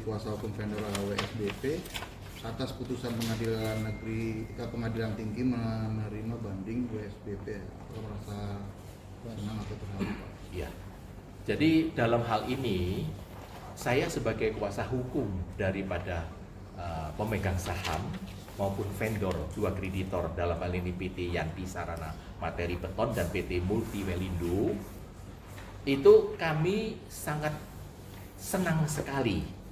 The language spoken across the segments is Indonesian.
kuasa hukum vendor WSBP atas putusan pengadilan tinggi menerima banding WSBP. Apakah merasa senang atau terharu, Pak? Ya. Jadi dalam hal ini saya sebagai kuasa hukum daripada pemegang saham maupun vendor dua kreditor, dalam hal ini PT Yanti Sarana Materi Beton dan PT Multi Welindo, itu kami sangat senang sekali.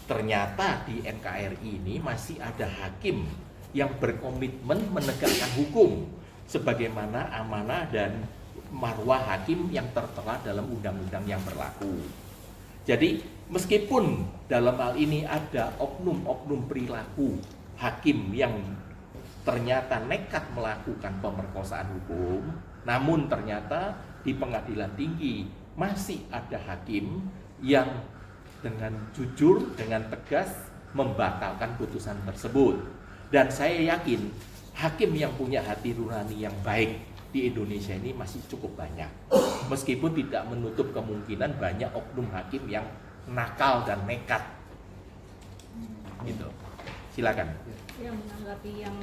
Ternyata di NKRI ini masih ada hakim yang berkomitmen menegakkan hukum sebagaimana amanah dan marwah hakim yang tertera dalam undang-undang yang berlaku. Jadi meskipun dalam hal ini ada oknum-oknum perilaku hakim yang ternyata nekat melakukan pemerkosaan hukum, namun ternyata di pengadilan tinggi masih ada hakim yang dengan jujur, dengan tegas membatalkan putusan tersebut. Dan saya yakin hakim yang punya hati nurani yang baik di Indonesia ini masih cukup banyak. Meskipun tidak menutup kemungkinan banyak oknum hakim yang nakal dan nekat. Gitu. Silakan. Yang menanggapi yang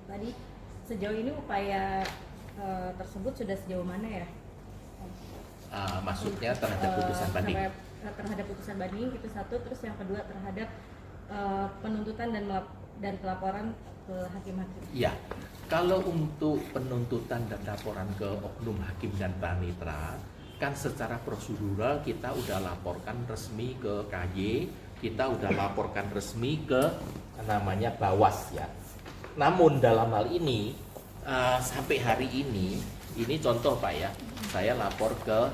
tadi, sejauh ini upaya tersebut sudah sejauh mana ya? Maksudnya terhadap putusan banding? Terhadap putusan banding itu satu, terus yang kedua terhadap penuntutan dan pelaporan ke hakim-hakim. Ya, kalau untuk penuntutan dan laporan ke oknum hakim dan panitera, kan secara prosedural kita udah laporkan resmi ke KY, kita udah laporkan resmi ke namanya Bawas ya. Namun dalam hal ini sampai hari ini contoh Pak ya, saya lapor ke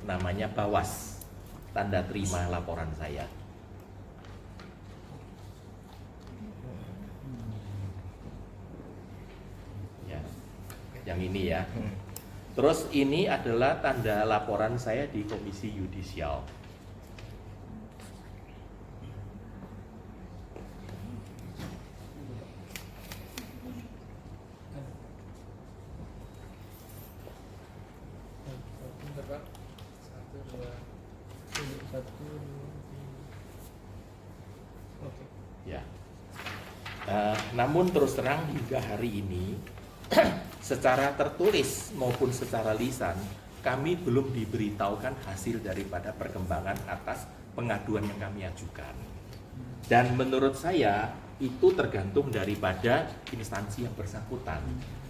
namanya Bawas, tanda terima laporan saya. Ya, yang ini ya. Terus ini adalah tanda laporan saya di Komisi Yudisial. Ya. Namun terus terang hingga hari ini secara tertulis maupun secara lisan kami belum diberitahukan hasil daripada perkembangan atas pengaduan yang kami ajukan. Dan menurut saya itu tergantung daripada instansi yang bersangkutan.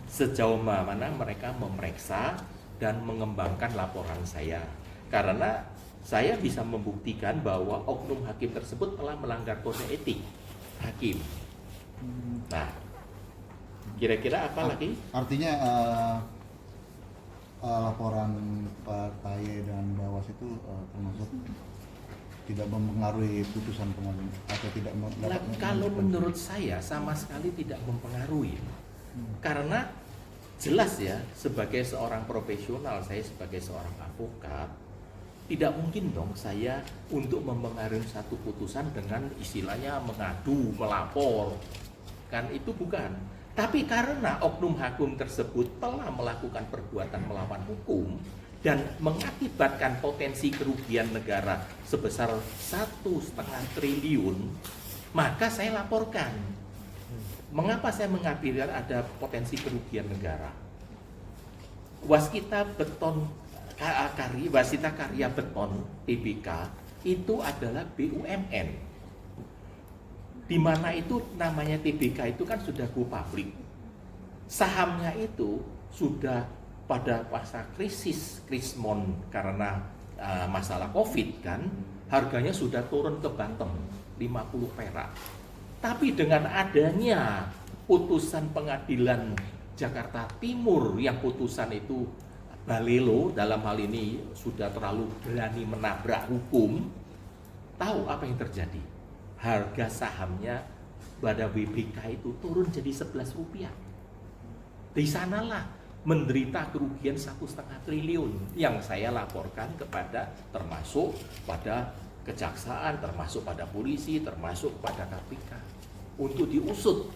Sejauh mana mereka memeriksa dan mengembangkan laporan saya. Karena saya bisa membuktikan bahwa oknum hakim tersebut telah melanggar kode etik hakim. Nah, kira-kira apa lagi? Artinya laporan Pak Taye dan Bawas itu termasuk tidak mempengaruhi putusan pengadilan atau tidak Kalau menurut saya sama sekali tidak mempengaruhi. Karena jelas ya, sebagai seorang profesional, saya sebagai seorang advokat, tidak mungkin dong saya untuk mempengaruhi satu putusan dengan istilahnya mengadu, melapor. Kan itu bukan. Tapi karena oknum hakim tersebut telah melakukan perbuatan melawan hukum dan mengakibatkan potensi kerugian negara sebesar 1,5 triliun, maka saya laporkan. Mengapa saya mengakibatkan ada potensi kerugian negara? Waskita Karya Beton TBK itu adalah BUMN, di mana itu namanya TBK itu kan sudah go public. Sahamnya itu sudah pada masa krismon karena masalah COVID kan, harganya sudah turun ke bottom 50 perak. Tapi dengan adanya putusan pengadilan Jakarta Timur yang putusan itu balelo, dalam hal ini sudah terlalu berani menabrak hukum, tahu apa yang terjadi? Harga sahamnya pada WBK itu turun jadi 11 rupiah. Di sanalah menderita kerugian 1,5 triliun yang saya laporkan kepada, termasuk pada kejaksaan, termasuk pada polisi, termasuk pada KPK untuk diusut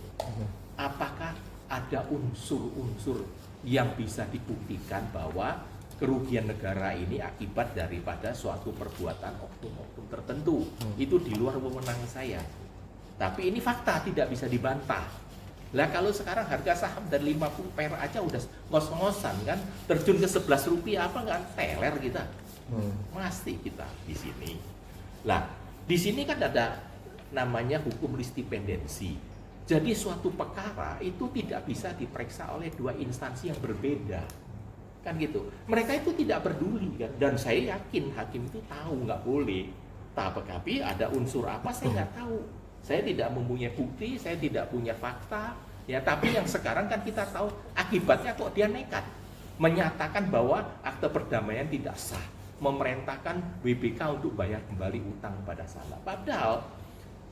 apakah ada unsur-unsur yang bisa dibuktikan bahwa kerugian negara ini akibat daripada suatu perbuatan oknum-oknum tertentu. Itu di luar wewenang saya. Tapi ini fakta, tidak bisa dibantah. Lah kalau sekarang harga saham dari 50 perak aja udah ngos-ngosan kan, terjun ke 11 rupiah apa nggak teler kita? Pasti kita di sini. Lah, di sini kan ada namanya hukum listipendensi. Jadi suatu perkara itu tidak bisa diperiksa oleh dua instansi yang berbeda. Kan gitu. Mereka itu tidak peduli kan, dan saya yakin hakim itu tahu nggak boleh. Tapi ada unsur apa saya nggak tahu. Saya tidak mempunyai bukti, saya tidak punya fakta, ya. Tapi yang sekarang kan kita tahu akibatnya kok dia nekat menyatakan bahwa akte perdamaian tidak sah, memerintahkan BPK untuk bayar kembali utang pada sana. Padahal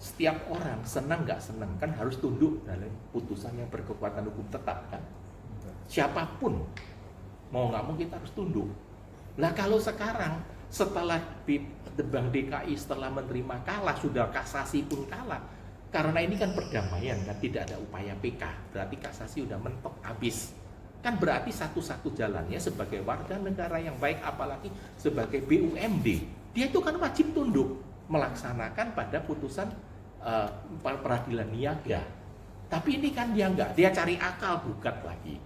setiap orang senang nggak senang kan harus tunduk dalam putusan yang berkekuatan hukum tetap kan. Siapapun mau nggak mau kita harus tunduk. Lah kalau sekarang setelah Bank DKI setelah menerima kalah, sudah kasasi pun kalah, karena ini kan perdamaian kan, tidak ada upaya PK, berarti kasasi udah mentok habis. Kan berarti satu-satu jalannya sebagai warga negara yang baik, apalagi sebagai BUMD, dia itu kan wajib tunduk melaksanakan pada putusan peradilan niaga. Tapi ini kan dia enggak, dia cari akal gugat lagi.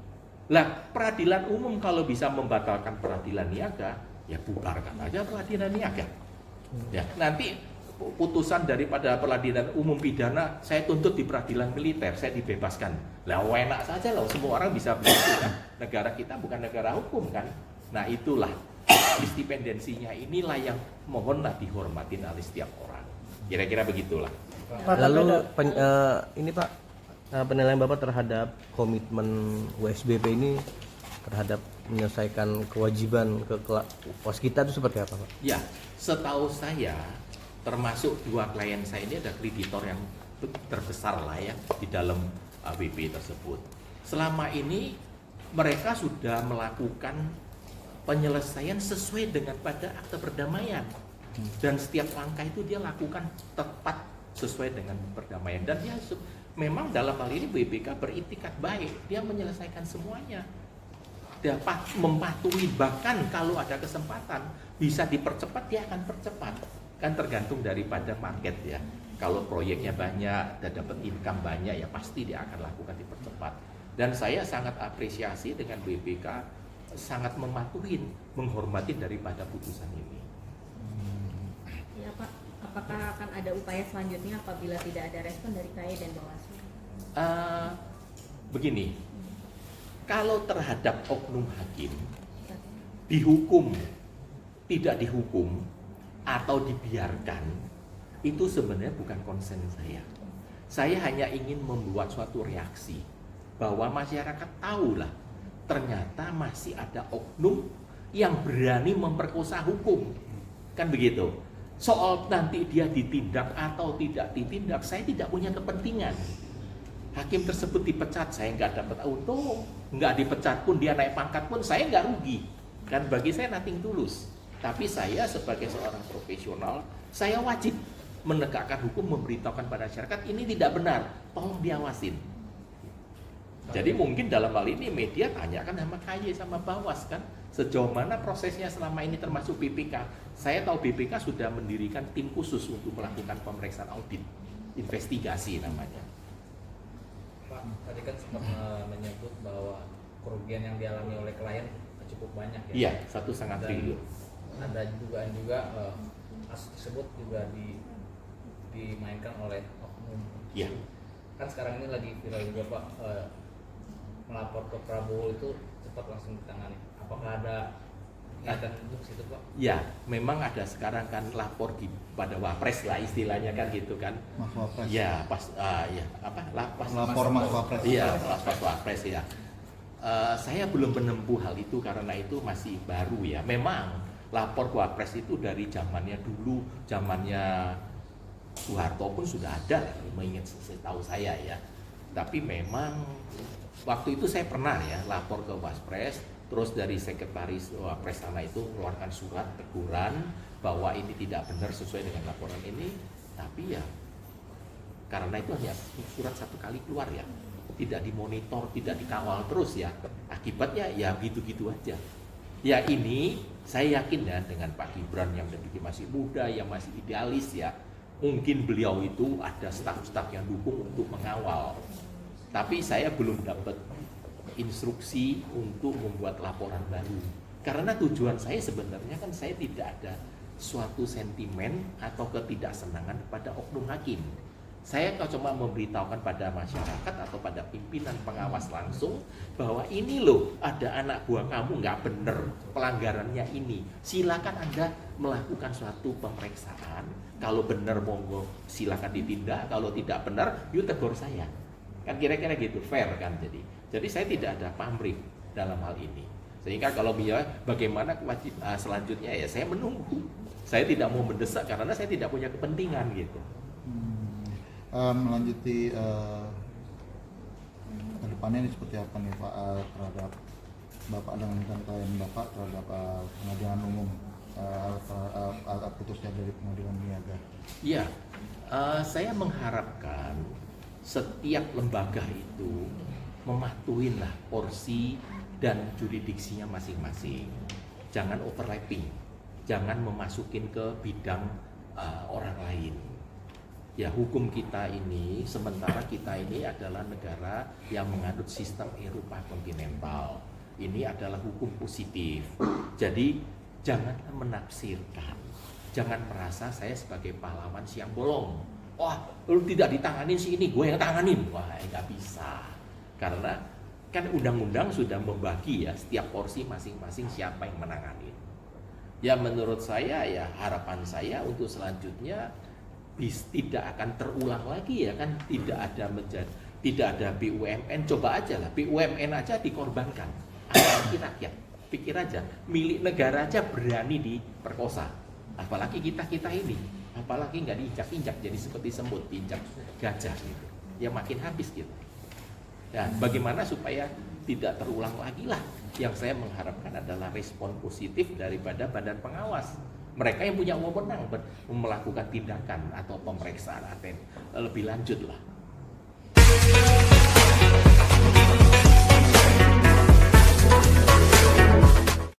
Lah peradilan umum kalau bisa membatalkan peradilan niaga, ya bubarkan aja peradilan niaga. Ya, nanti putusan daripada peradilan umum pidana saya tuntut di peradilan militer, saya dibebaskan. Lah enak saja loh, semua orang bisa begitu kan. Negara kita bukan negara hukum kan. Nah itulah independensinya, inilah yang mohonlah dihormatin oleh setiap orang. Kira-kira begitulah. Lalu ini Pak, penilaian Bapak terhadap komitmen WSBP ini terhadap menyelesaikan kewajiban ke waskita itu seperti apa Pak? Ya, setahu saya termasuk dua klien saya ini ada kreditor yang terbesar lah ya di dalam WP tersebut. Selama ini mereka sudah melakukan penyelesaian sesuai dengan pada akte perdamaian, dan setiap langkah itu dia lakukan tepat sesuai dengan perdamaian, dan dia memang dalam hal ini BPK beritikat baik, dia menyelesaikan semuanya, dapat mematuhi, bahkan kalau ada kesempatan bisa dipercepat dia akan percepat, kan tergantung daripada market ya. Kalau proyeknya banyak dan dapat income banyak ya pasti dia akan lakukan dipercepat. Dan saya sangat apresiasi dengan BPK sangat mematuhi, menghormati daripada putusan ini. Ya Pak, apakah akan ada upaya selanjutnya apabila tidak ada respon dari KAI dan Bawaslu? Begini, kalau terhadap oknum hakim dihukum, tidak dihukum, atau dibiarkan, itu sebenarnya bukan konsen saya. Saya hanya ingin membuat suatu reaksi bahwa masyarakat tahulah ternyata masih ada oknum yang berani memperkosa hukum, kan begitu. Soal nanti dia ditindak atau tidak ditindak, saya tidak punya kepentingan. Hakim tersebut dipecat, saya nggak dapat untung, nggak dipecat pun dia naik pangkat pun saya nggak rugi, kan bagi saya nothing tulus. Tapi saya sebagai seorang profesional, saya wajib menegakkan hukum, memberitahukan pada masyarakat ini tidak benar, tolong diawasin. Jadi mungkin dalam hal ini media tanyakan sama KY sama Bawas kan, sejauh mana prosesnya selama ini termasuk BPK. Saya tahu BPK sudah mendirikan tim khusus untuk melakukan pemeriksaan audit, investigasi namanya. Pak, tadi kan sempat menyebut bahwa kerugian yang dialami oleh klien cukup banyak ya. Iya, 1,5 triliun. Ada dugaan juga kasus tersebut juga dimainkan oleh oknum. Iya. Kan sekarang ini lagi viral juga Pak, melapor ke Prabowo itu cepat langsung ditangani. Apakah ada niatan untuk situ Pak? Ya, memang ada sekarang kan lapor pada Wapres lah istilahnya kan gitu kan. Mas Wapres. Ya, pas ya apa? Lapor Mas Wapres. Iya, pas Wapres ya. Saya belum menempuh hal itu karena itu masih baru ya. Memang lapor Wapres itu dari zamannya dulu, zamannya Soeharto pun sudah ada, mengingat setahu saya ya. Tapi memang waktu itu saya pernah ya lapor ke Wapres, terus dari sekretaris Wapres sana itu mengeluarkan surat teguran bahwa ini tidak benar sesuai dengan laporan ini. Tapi ya karena itu hanya surat satu kali keluar ya, tidak dimonitor, tidak dikawal terus ya, akibatnya ya gitu-gitu aja. Ya ini saya yakin ya dengan Pak Gibran yang masih muda, yang masih idealis ya. Mungkin beliau itu ada staf-staf yang dukung untuk mengawal. Tapi saya belum dapat instruksi untuk membuat laporan baru. Karena tujuan saya sebenarnya kan saya tidak ada suatu sentimen atau ketidaksenangan pada oknum hakim. Saya cuma memberitahukan pada masyarakat atau pada pimpinan pengawas langsung bahwa ini loh ada anak buah kamu nggak bener pelanggarannya ini. Silakan Anda melakukan suatu pemeriksaan. Kalau benar monggo silakan ditindak. Kalau tidak benar, yuk tegur saya. Kan kira-kira gitu, fair kan jadi. Jadi saya tidak ada pamrih dalam hal ini. Sehingga kalau bagaimana kewajiban selanjutnya ya saya menunggu. Saya tidak mau mendesak karena saya tidak punya kepentingan gitu. Melanjuti ke depannya ini seperti apa nih Pak terhadap Bapak dengan klien Bapak terhadap pengadilan umum putusnya dari pengadilan niaga? Iya, saya mengharapkan setiap lembaga itu mematuhin lah porsi dan juridiksinya masing-masing. Jangan overlapping, jangan memasukin ke bidang orang lain. Ya hukum kita ini, sementara kita ini adalah negara yang menganut sistem Eropa kontinental. Ini adalah hukum positif. Jadi janganlah menafsirkan. Jangan merasa saya sebagai pahlawan siang bolong. Wah, lu tidak ditanganin si ini, gue yang tanganin. Wah, nggak bisa. Karena kan undang-undang sudah membagi ya setiap porsi masing-masing siapa yang menangani. Ya menurut saya ya harapan saya untuk selanjutnya tidak akan terulang lagi ya kan, tidak ada BUMN. Coba aja lah BUMN aja dikorbankan, apalagi rakyat. Pikir aja, milik negara aja berani diperkosa, apalagi kita ini, apalagi nggak diinjak-injak jadi seperti semut diinjak gajah gitu, ya makin habis gitu. Ya bagaimana supaya tidak terulang lagi lah. Yang saya mengharapkan adalah respon positif daripada badan pengawas. Mereka yang punya wewenang melakukan tindakan atau pemeriksaan lebih lanjut lah.